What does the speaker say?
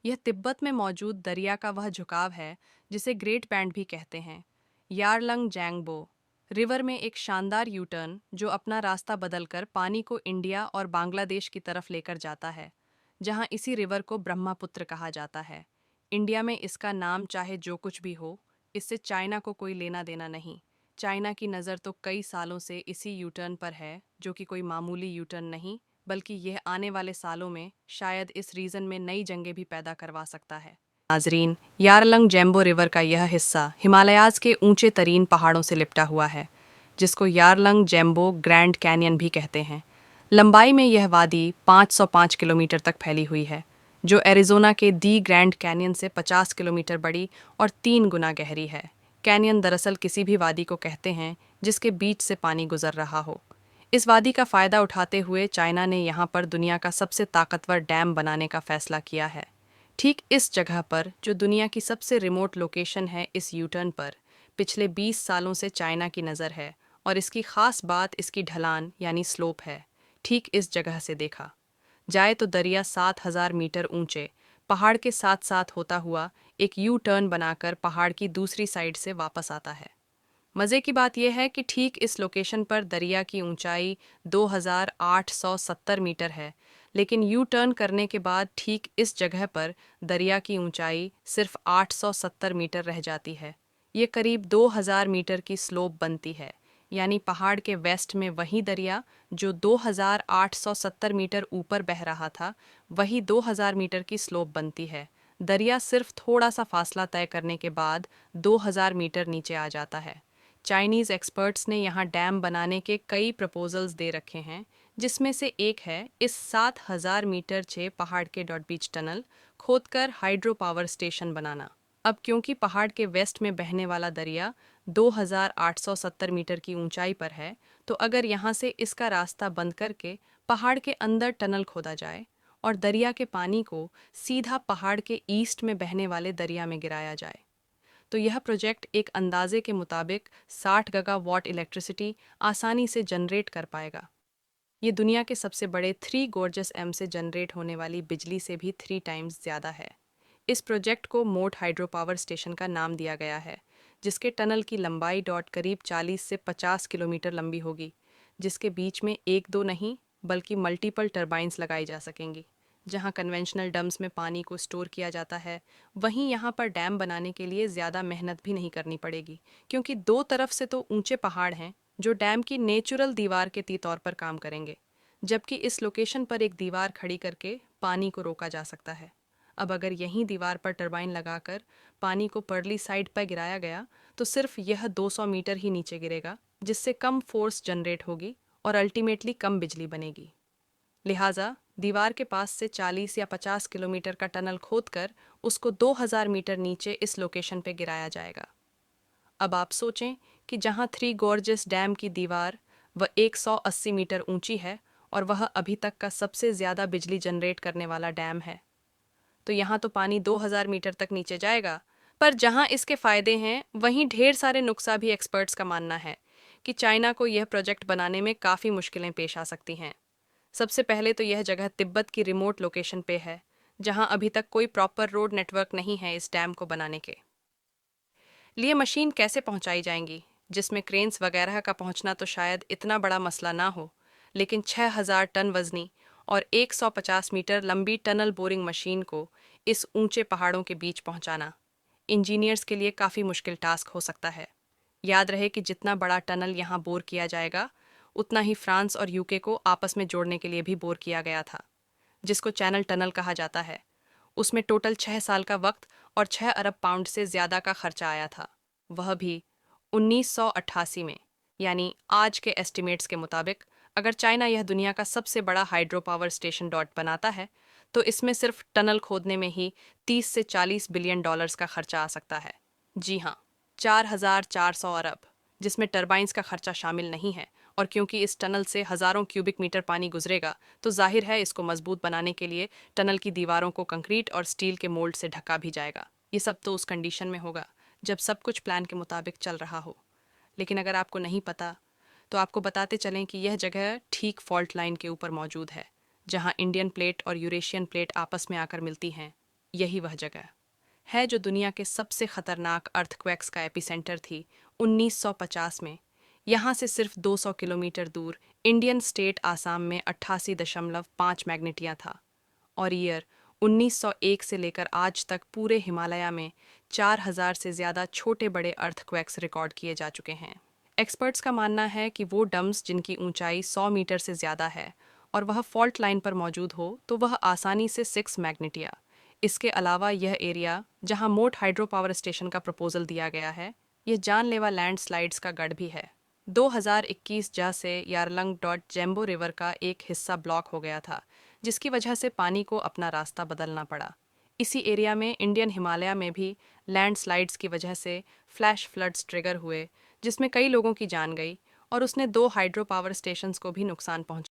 यह तिब्बत में मौजूद दरिया का वह झुकाव है जिसे ग्रेट बैंड भी कहते हैं। यारलंग जैंगबो रिवर में एक शानदार यू टर्न जो अपना रास्ता बदलकर पानी को इंडिया और बांग्लादेश की तरफ लेकर जाता है, जहां इसी रिवर को ब्रह्मपुत्र कहा जाता है। इंडिया में इसका नाम चाहे जो कुछ भी हो, इससे चाइना को कोई लेना देना नहीं। चाइना की नज़र तो कई सालों से इसी यू टर्न पर है, जो कि कोई मामूली यू टर्न नहीं, बल्कि यह आने वाले सालों में शायद इस रीजन में नई जंगें भी पैदा करवा सकता है। नाजरीन, यारलंग जेम्बो रिवर का यह हिस्सा हिमालयाज के ऊंचे तरीन पहाड़ों से लिपटा हुआ है, जिसको यारलंग जेम्बो ग्रैंड कैनियन भी कहते हैं। लंबाई में यह वादी 505 किलोमीटर तक फैली हुई है, जो एरिज़ोना के दी ग्रैंड कैनियन से 50 किलोमीटर बड़ी और 3 गुना गहरी है। कैनियन दरअसल किसी भी वादी को कहते हैं जिसके बीच से पानी गुजर रहा हो। इस वादी का फ़ायदा उठाते हुए चाइना ने यहाँ पर दुनिया का सबसे ताकतवर डैम बनाने का फैसला किया है। ठीक इस जगह पर, जो दुनिया की सबसे रिमोट लोकेशन है, इस यूटर्न पर पिछले 20 सालों से चाइना की नज़र है, और इसकी ख़ास बात इसकी ढलान यानी स्लोप है। ठीक इस जगह से देखा जाए तो दरिया 7,000 मीटर ऊंचे पहाड़ के साथ साथ होता हुआ एक यू टर्न बनाकर पहाड़ की दूसरी साइड से वापस आता है। मज़े की बात यह है कि ठीक इस लोकेशन पर दरिया की ऊंचाई 2,870 मीटर है, लेकिन यू टर्न करने के बाद ठीक इस जगह पर दरिया की ऊंचाई सिर्फ 870 मीटर रह जाती है। ये करीब 2,000 मीटर की स्लोप बनती है, यानी पहाड़ के वेस्ट में वही दरिया जो 2,870 मीटर ऊपर बह रहा था, वही 2,000 मीटर की स्लोप बनती है। दरिया सिर्फ थोड़ा सा फासला तय करने के बाद 2,000 मीटर नीचे आ जाता है। चाइनीज़ एक्सपर्ट्स ने यहाँ डैम बनाने के कई प्रपोजल्स दे रखे हैं, जिसमें से एक है इस 7,000 मीटर ऊंचे पहाड़ के डॉट बीच टनल खोदकर हाइड्रो पावर स्टेशन बनाना। अब क्योंकि पहाड़ के वेस्ट में बहने वाला दरिया 2,870 मीटर की ऊंचाई पर है, तो अगर यहाँ से इसका रास्ता बंद करके पहाड़ के अंदर टनल खोदा जाए और दरिया के पानी को सीधा पहाड़ के ईस्ट में बहने वाले दरिया में गिराया जाए, तो यह प्रोजेक्ट एक अंदाजे के मुताबिक 60 गीगावाट इलेक्ट्रिसिटी आसानी से जनरेट कर पाएगा। ये दुनिया के सबसे बड़े 3 गॉर्जस से जनरेट होने वाली बिजली से भी 3 टाइम्स ज़्यादा है। इस प्रोजेक्ट को मोट हाइड्रो पावर स्टेशन का नाम दिया गया है, जिसके टनल की लंबाई डॉट करीब 40 से 50 किलोमीटर लंबी होगी, जिसके बीच में एक दो नहीं बल्कि मल्टीपल टरबाइंस लगाई जा सकेंगी। जहां कन्वेंशनल डम्स में पानी को स्टोर किया जाता है, वहीं यहाँ पर डैम बनाने के लिए ज़्यादा मेहनत भी नहीं करनी पड़ेगी, क्योंकि दो तरफ से तो ऊंचे पहाड़ हैं जो डैम की नेचुरल दीवार के तौर पर काम करेंगे, जबकि इस लोकेशन पर एक दीवार खड़ी करके पानी को रोका जा सकता है। अब अगर यहीं दीवार पर टरबाइन लगाकर पानी को परली साइड पर गिराया गया, तो सिर्फ यह 200 मीटर ही नीचे गिरेगा, जिससे कम फोर्स जनरेट होगी और अल्टीमेटली कम बिजली बनेगी। लिहाजा दीवार के पास से 40 या 50 किलोमीटर का टनल खोदकर उसको 2,000 मीटर नीचे इस लोकेशन पे गिराया जाएगा। अब आप सोचें कि जहां 3 गॉर्जस डैम की दीवार वह 180 मीटर ऊंची है और वह अभी तक का सबसे ज़्यादा बिजली जनरेट करने वाला डैम है, तो यहाँ तो पानी 2,000 मीटर तक नीचे जाएगा। पर जहाँ इसके फायदे हैं, वहीं ढेर सारे नुकसान भी। एक्सपर्ट्स का मानना है कि चाइना को यह प्रोजेक्ट बनाने में काफ़ी मुश्किलें पेश आ सकती हैं। सबसे पहले तो यह जगह तिब्बत की रिमोट लोकेशन पे है, जहाँ अभी तक कोई प्रॉपर रोड नेटवर्क नहीं है। इस डैम को बनाने के लिए मशीन कैसे पहुंचाई जाएंगी, जिसमें क्रेन्स वगैरह का पहुंचना तो शायद इतना बड़ा मसला ना हो, लेकिन 6,000 टन वजनी और 150 मीटर लंबी टनल बोरिंग मशीन को इस ऊंचे पहाड़ों के बीच पहुंचाना इंजीनियर्स के लिए काफ़ी मुश्किल टास्क हो सकता है। याद रहे कि जितना बड़ा टनल यहाँ बोर किया जाएगा, उतना ही फ्रांस और यूके को आपस में जोड़ने के लिए भी बोर किया गया था, जिसको चैनल टनल कहा जाता है। उसमें टोटल 6 साल का वक्त और 6 अरब पाउंड से ज़्यादा का खर्चा आया था, वह भी 1988 में। यानी आज के एस्टिमेट्स के मुताबिक अगर चाइना यह दुनिया का सबसे बड़ा हाइड्रो पावर स्टेशन डॉट बनाता है, तो इसमें सिर्फ टनल खोदने में ही 30 से 40 बिलियन डॉलर्स का खर्चा आ सकता है। जी हाँ, 4,400 अरब, जिसमें टरबाइंस का खर्चा शामिल नहीं है। और क्योंकि इस टनल से हज़ारों क्यूबिक मीटर पानी गुजरेगा, तो जाहिर है इसको मजबूत बनाने के लिए टनल की दीवारों को कंक्रीट और स्टील के मोल्ड से ढका भी जाएगा। ये सब तो उस कंडीशन में होगा जब सब कुछ प्लान के मुताबिक चल रहा हो। लेकिन अगर आपको नहीं पता, तो आपको बताते चलें कि यह जगह ठीक फॉल्ट लाइन के ऊपर मौजूद है, जहां इंडियन प्लेट और यूरेशियन प्लेट आपस में आकर मिलती हैं। यही वह जगह है जो दुनिया के सबसे खतरनाक अर्थक्वेक्स का एपिसेंटर थी 1950 में। यहाँ से सिर्फ 200 किलोमीटर दूर इंडियन स्टेट आसाम में 88.5 मैग्नेटिया था। और ईयर 1901 से लेकर आज तक पूरे हिमालय में 4000 से ज़्यादा छोटे बड़े अर्थक्वेक्स रिकॉर्ड किए जा चुके हैं। एक्सपर्ट्स का मानना है कि वो डम्स जिनकी ऊंचाई 100 मीटर से ज़्यादा है और वह फॉल्ट लाइन पर मौजूद हो तो वह आसानी से 6 मैग्नेटिया। इसके अलावा यह एरिया जहां मोट हाइड्रो पावर स्टेशन का प्रपोजल दिया गया है, यह जानलेवा लैंडस्लाइड्स का गढ़ भी है। 2021 से यारलंग डॉट जेम्बो रिवर का एक हिस्सा ब्लॉक हो गया था, जिसकी वजह से पानी को अपना रास्ता बदलना पड़ा। इसी एरिया में इंडियन हिमालय में भी लैंडस्लाइड्स की वजह से फ्लैश फ्लड्स ट्रिगर हुए, जिसमें कई लोगों की जान गई और उसने 2 हाइड्रो पावर स्टेशंस को भी नुकसान पहुंचा।